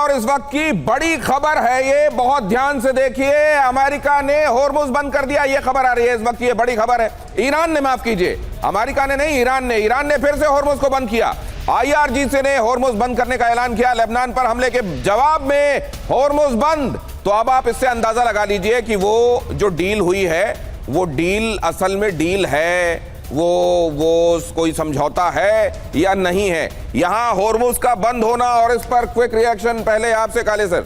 और इस वक्त की बड़ी खबर है ये, बहुत ध्यान से देखिए। अमेरिका ने होर्मुज बंद कर दिया, ये खबर आ रही है इस वक्त की, ये बड़ी खबर है। ईरान ने, माफ कीजिए, अमेरिका ने नहीं, ईरान ने फिर से होर्मुज को बंद किया। IRGC ने होर्मुज बंद करने का ऐलान किया लेबनान पर हमले के जवाब में। होर्मुज बंद, तो अब आप इससे अंदाजा लगा लीजिए कि वो जो डील हुई है वो डील असल में डील है, वो कोई समझौता है या नहीं है। यहां होर्मुज का बंद होना और इस पर क्विक रिएक्शन पहले आपसे, काले सर।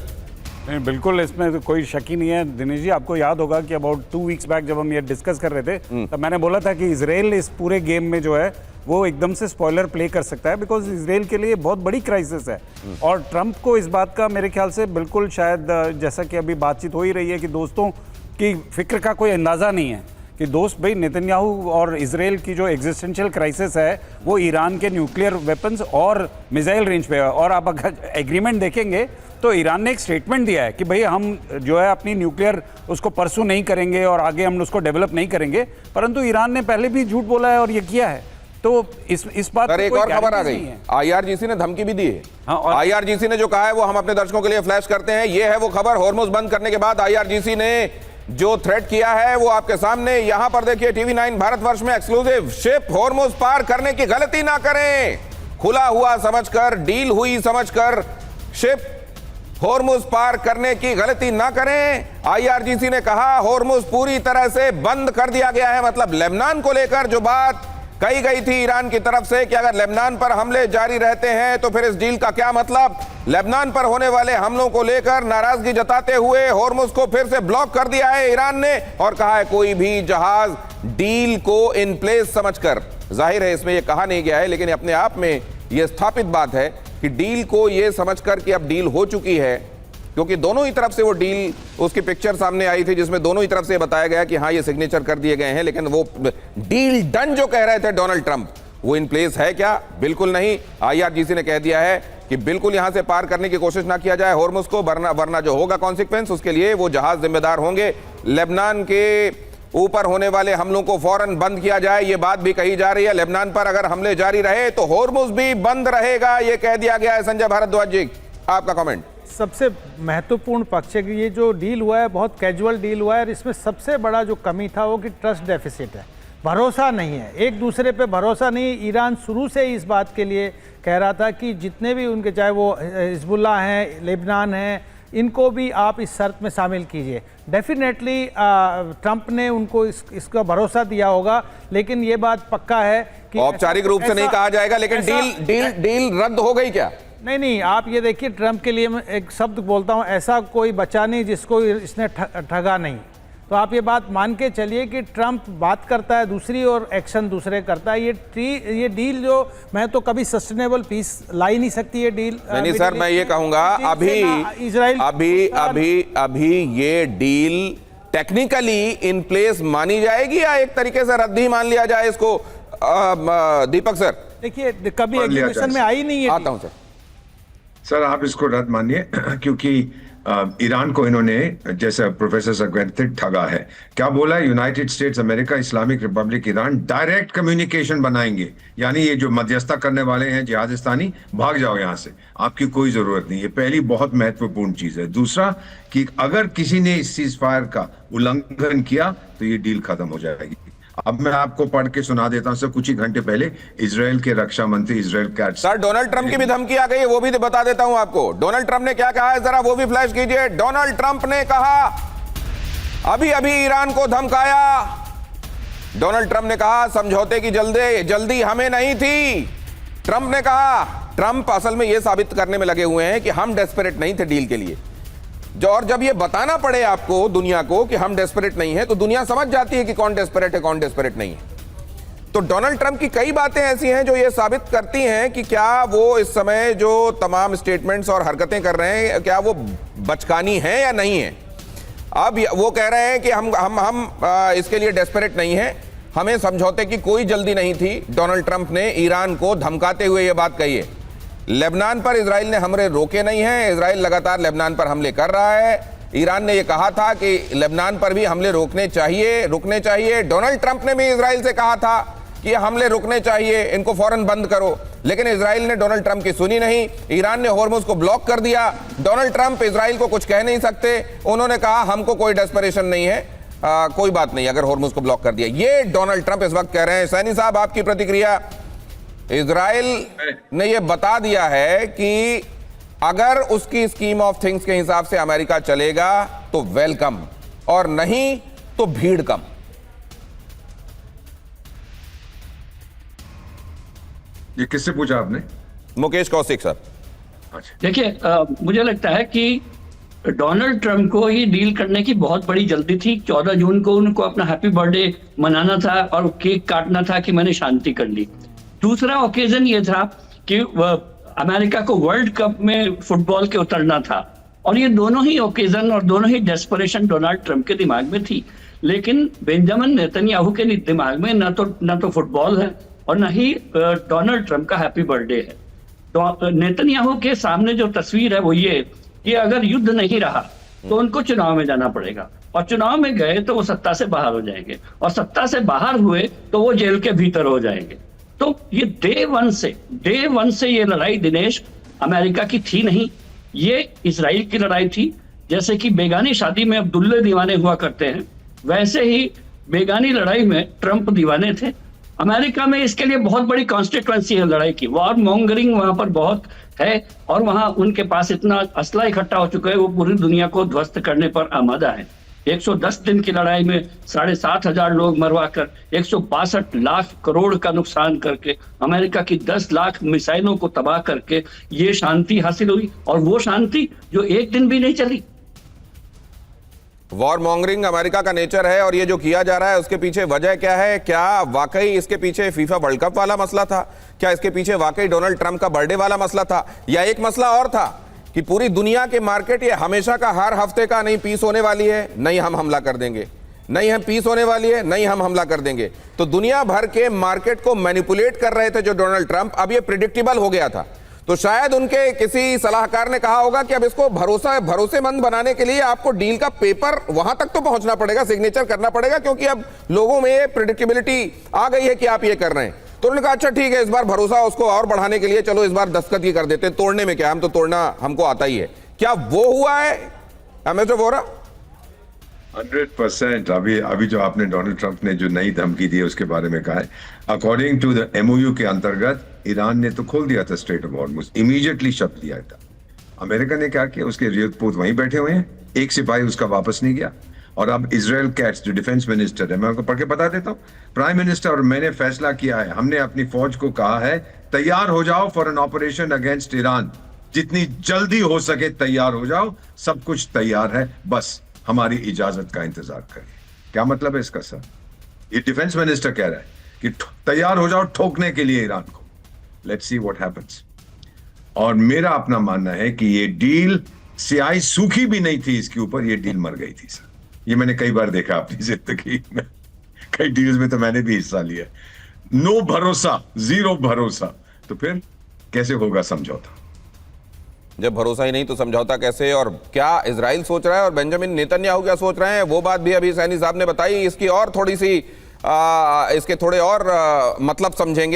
नहीं, बिल्कुल इसमें तो कोई शक ही नहीं है। दिनेश जी, आपको याद होगा कि अबाउट 2 वीक्स बैक जब हम ये डिस्कस कर रहे थे तब मैंने बोला था कि इजराइल इस पूरे गेम में जो है वो एकदम से स्पॉइलर प्ले कर सकता है, बिकॉज इजराइल के लिए बहुत बड़ी क्राइसिस है। और ट्रंप को इस बात का मेरे ख्याल से बिल्कुल शायद, जैसा कि अभी बातचीत हो ही रही है कि दोस्तों की फिक्र का कोई अंदाज़ा नहीं है कि दोस्त भाई नेतन्याहू और इजराइल की जो एग्जिस्टेंशियल क्राइसिस है वो ईरान के न्यूक्लियर वेपन्स और मिसाइल रेंज पे है। और आप अगर एग्रीमेंट देखेंगे तो ईरान ने एक स्टेटमेंट दिया है कि भाई हम जो है अपनी न्यूक्लियर उसको परसू नहीं करेंगे और आगे हम उसको डेवलप नहीं करेंगे, परंतु ईरान ने पहले भी झूठ बोला है और ये किया है। तो इस बात पर एक और खबर आ गई, IRGC ने धमकी भी दी है। IRGC ने जो कहा है वो हम अपने दर्शकों के लिए फ्लैश करते हैं। ये है वो खबर, होर्मुज बंद करने के बाद IRGC ने जो थ्रेट किया है वो आपके सामने यहां पर देखिए। TV9 भारतवर्ष में एक्सक्लूसिव, शिप होर्मुज पार करने की गलती ना करें, खुला हुआ समझकर, डील हुई समझकर शिप होर्मुज पार करने की गलती ना करें। IRGC ने कहा होर्मुज पूरी तरह से बंद कर दिया गया है। मतलब लेबनान को लेकर जो बात कही गई थी ईरान की तरफ से कि अगर लेबनान पर हमले जारी रहते हैं तो फिर इस डील का क्या मतलब, लेबनान पर होने वाले हमलों को लेकर नाराजगी जताते हुए होर्मुज को फिर से ब्लॉक कर दिया है ईरान ने और कहा है कोई भी जहाज डील को इन प्लेस समझकर, जाहिर है इसमें यह कहा नहीं गया है लेकिन अपने आप में यह स्थापित बात है कि डील को यह समझकर कि अब डील हो चुकी है, क्योंकि दोनों ही तरफ से वो डील, उसकी पिक्चर सामने आई थी जिसमें दोनों ही तरफ से बताया गया कि हाँ ये सिग्नेचर कर दिए गए हैं, लेकिन वो डील डन जो कह रहे थे डोनाल्ड ट्रंप, वो इन प्लेस है क्या? बिल्कुल नहीं। IRGC ने कह दिया है कि बिल्कुल यहां से पार करने की कोशिश ना किया जाए होर्मुज को, वरना जो होगा कॉन्सिक्वेंस उसके लिए वो जहाज जिम्मेदार होंगे। लेबनान के ऊपर होने वाले हमलों को फौरन बंद किया जाए, ये बात भी कही जा रही है। लेबनान पर अगर हमले जारी रहे तो होर्मुज भी बंद रहेगा, ये कह दिया गया है। संजय भारद्वाज जी, आपका कमेंट। सबसे महत्वपूर्ण पक्ष है कि ये जो डील हुआ है बहुत कैजुअल डील हुआ है और इसमें सबसे बड़ा जो कमी था वो कि ट्रस्ट डेफिसिट है, भरोसा नहीं है, एक दूसरे पे भरोसा नहीं। ईरान शुरू से ही इस बात के लिए कह रहा था कि जितने भी उनके, चाहे वो हिजबुल्लाह हैं, लेबनान हैं, इनको भी आप इस शर्त में शामिल कीजिए। डेफिनेटली ट्रंप ने उनको इसका भरोसा दिया होगा, लेकिन ये बात पक्का है कि औपचारिक रूप से नहीं कहा जाएगा, लेकिन डील रद्द हो गई क्या? नहीं, आप ये देखिए, ट्रंप के लिए मैं एक शब्द बोलता हूँ, ऐसा कोई बचा नहीं जिसको इसने ठगा नहीं। तो आप ये बात मान के चलिए कि ट्रंप बात करता है दूसरी और एक्शन दूसरे करता है। ये डील जो, मैं तो कभी सस्टेनेबल पीस ला ही नहीं सकती ये डील। नहीं सर, मैं ये कहूंगा अभी ये डील टेक्निकली इन प्लेस मानी जाएगी या एक तरीके से रद्द ही मान लिया जाए इसको? दीपक सर, देखिए कभी एग्जीक्यूशन में आई नहीं है। आता हूं सर, आप इसको रद्द मानिए क्योंकि ईरान को इन्होंने, जैसा प्रोफेसर सकवेंती, ठगा है। क्या बोला? United states America, Islamic Republic Iran direct communication बनाएंगे, यानी ये जो मध्यस्थता करने वाले हैं जिहादिस्तानी, भाग जाओ यहाँ से, आपकी कोई जरूरत नहीं। ये पहली बहुत महत्वपूर्ण चीज है। दूसरा कि अगर किसी ने इस सीज फायर का उल्लंघन किया तो ये डील खत्म हो जाएगी। अब मैं आपको पढ़ के सुना देता हूं सर, कुछ ही घंटे पहले इजराइल के रक्षा मंत्री Israel Katz, sir Donald Trump की भी धमकी आ गई है, वो भी बता देता हूं आपको। डोनाल्ड ट्रंप ने क्या कहा है जरा वो भी फ्लैश कीजिए। डोनाल्ड ट्रंप ने कहा, अभी ईरान को धमकाया। डोनाल्ड ट्रंप ने कहा समझौते की जल्दी हमें नहीं थी। ट्रंप ने कहा, ट्रंप असल में यह साबित करने में लगे हुए हैं कि हम डेस्परेट नहीं थे डील के लिए। और जब ये बताना पड़े आपको दुनिया को कि हम डेस्परेट नहीं है, तो दुनिया समझ जाती है कि कौन डेस्परेट है कौन डेस्परेट नहीं है। तो डोनाल्ड ट्रंप की कई बातें ऐसी हैं जो ये साबित करती हैं कि क्या वो इस समय जो तमाम स्टेटमेंट्स और हरकतें कर रहे हैं, क्या वो बचकानी हैं या नहीं है। अब वो कह रहे हैं कि हम इसके लिए डेस्परेट नहीं है, हमें समझौते की कोई जल्दी नहीं थी। डोनाल्ड ट्रंप ने ईरान को धमकाते हुए ये बात कही है। लेबनान पर इजराइल ने हमले रोके नहीं हैं, इजराइल लगातार लेबनान पर हमले कर रहा है। ईरान ने यह कहा था कि लेबनान पर भी हमले रुकने चाहिए। डोनाल्ड ट्रंप ने भी इजराइल से कहा था कि हमले रुकने चाहिए, इनको फौरन बंद करो। लेकिन इजराइल ने डोनाल्ड ट्रंप की सुनी नहीं। ईरान ने हॉर्मुज को ब्लॉक कर दिया। डोनाल्ड ट्रंप इजराइल को कुछ कह नहीं सकते। उन्होंने कहा हमको कोई डेस्परेशन नहीं है, कोई बात नहीं अगर हॉर्मुज को ब्लॉक कर दिया। ये डोनाल्ड ट्रंप इस वक्त कह रहे हैं। सैनी साहब, आपकी प्रतिक्रिया। इजराइल ने यह बता दिया है कि अगर उसकी स्कीम ऑफ थिंग्स के हिसाब से अमेरिका चलेगा तो वेलकम, और नहीं तो भीड़ कम। ये किससे पूछा आपने? मुकेश कौशिक सर। देखिए, मुझे लगता है कि डोनाल्ड ट्रंप को ये डील करने की बहुत बड़ी जल्दी थी। 14 जून को उनको अपना हैप्पी बर्थडे मनाना था और केक काटना था कि मैंने शांति कर ली। दूसरा ओकेजन ये था कि अमेरिका को वर्ल्ड कप में फुटबॉल के उतरना था, और ये दोनों ही ओकेजन और दोनों ही डेस्परेशन डोनाल्ड ट्रंप के दिमाग में थी। लेकिन बेंजामिन नेतन्याहू के दिमाग में न तो फुटबॉल है और न ही डोनाल्ड ट्रंप का हैप्पी बर्थडे है। तो नेतन्याहू के सामने जो तस्वीर है वो ये कि अगर युद्ध नहीं रहा तो उनको चुनाव में जाना पड़ेगा, और चुनाव में गए तो वो सत्ता से बाहर हो जाएंगे, और सत्ता से बाहर हुए तो वो जेल के भीतर हो जाएंगे। तो ये डे वन से ये लड़ाई दिनेश अमेरिका की थी नहीं, ये इजराइल की लड़ाई थी। जैसे कि बेगानी शादी में अब दुल्हे दीवाने हुआ करते हैं, वैसे ही बेगानी लड़ाई में ट्रंप दीवाने थे। अमेरिका में इसके लिए बहुत बड़ी कॉन्स्टिट्यूएंसी है लड़ाई की। वॉर मॉन्गरिंग वहां पर बहुत है, और वहां उनके पास इतना असला इकट्ठा हो चुका है, वो पूरी दुनिया को ध्वस्त करने पर आमादा है। 110 दिन की लड़ाई में 7,500 लोग मरवाकर 162 लाख करोड़ का नुकसान करके अमेरिका की 10 लाख मिसाइलों को तबाह करके ये शांति हासिल हुई, और वो शांति जो एक दिन भी नहीं चली। वॉर मॉन्गरिंग अमेरिका का नेचर है, और ये जो किया जा रहा है उसके पीछे वजह क्या है? क्या वाकई इसके पीछे फीफा वर्ल्ड कप वाला मसला था? क्या इसके पीछे वाकई डोनाल्ड ट्रंप का बर्थडे वाला मसला था? या एक मसला और था कि पूरी दुनिया के मार्केट ये हमेशा का, हर हफ्ते का, नहीं पीस होने वाली है, नहीं हम हमला कर देंगे, नहीं हम पीस होने वाली है, नहीं हम हमला कर देंगे। तो दुनिया भर के मार्केट को मैनिपुलेट कर रहे थे जो डोनाल्ड ट्रंप। अब ये प्रिडिक्टेबल हो गया था। तो शायद उनके किसी सलाहकार ने कहा होगा कि अब इसको भरोसेमंद बनाने के लिए आपको डील का पेपर वहां तक तो पहुंचना पड़ेगा, सिग्नेचर करना पड़ेगा, क्योंकि अब लोगों में ये प्रिडिक्टेबिलिटी आ गई है कि आप ये कर रहे हैं। तो उन्होंने कहा अच्छा ठीक है, इस बार भरोसा उसको और बढ़ाने के लिए चलो इस बार दस्तखत ही कर देते हैं, तोड़ने में क्या, हम तो तोड़ना हमको आता ही है। क्या वो हुआ है एमएस वोरा? 100%। अभी जो आपने डोनाल्ड ट्रंप ने जो नई धमकी दी है उसके बारे में कहा है, अकॉर्डिंग टू द MOU के अंतर्गत ईरान ने तो खोल दिया था straight of Hormuz, immediately shut दिया था। अमेरिका ने क्या किया, उसके राजपूत वहीं बैठे हुए हैं, एक सिपाही उसका वापस नहीं गया। और अब इजराइल कैट्स जो डिफेंस मिनिस्टर है, मैं आपको पढ़ के बता देता हूँ, प्राइम मिनिस्टर और मैंने फैसला किया है, हमने अपनी फौज को कहा है तैयार हो जाओ for an operation against Iran, जितनी जल्दी हो सके तैयार हो जाओ, सब कुछ तैयार है, बस हमारी इजाजत का इंतजार करिए। क्या मतलब है इसका सर? ये डिफेंस मिनिस्टर कह रहा है कि तैयार हो जाओ ठोकने के लिए ईरान को। Let's see what happens. और मेरा अपना मानना है कि ये डील स्याही सूखी भी नहीं थी इसके ऊपर, ये डील मर गई थी सर। ये मैंने कई बार देखा अपनी जिंदगी में, कई डील्स में तो मैंने भी हिस्सा लिया। नो भरोसा, जीरो भरोसा, तो फिर कैसे होगा समझौता? जब भरोसा ही नहीं तो समझौता कैसे? और क्या इजराइल सोच रहा है और बेंजामिन नेतन्याहू क्या सोच रहे हैं, वो बात भी अभी सैनी साहब ने बताई। इसकी और थोड़ी सी इसके थोड़े और मतलब समझेंगे।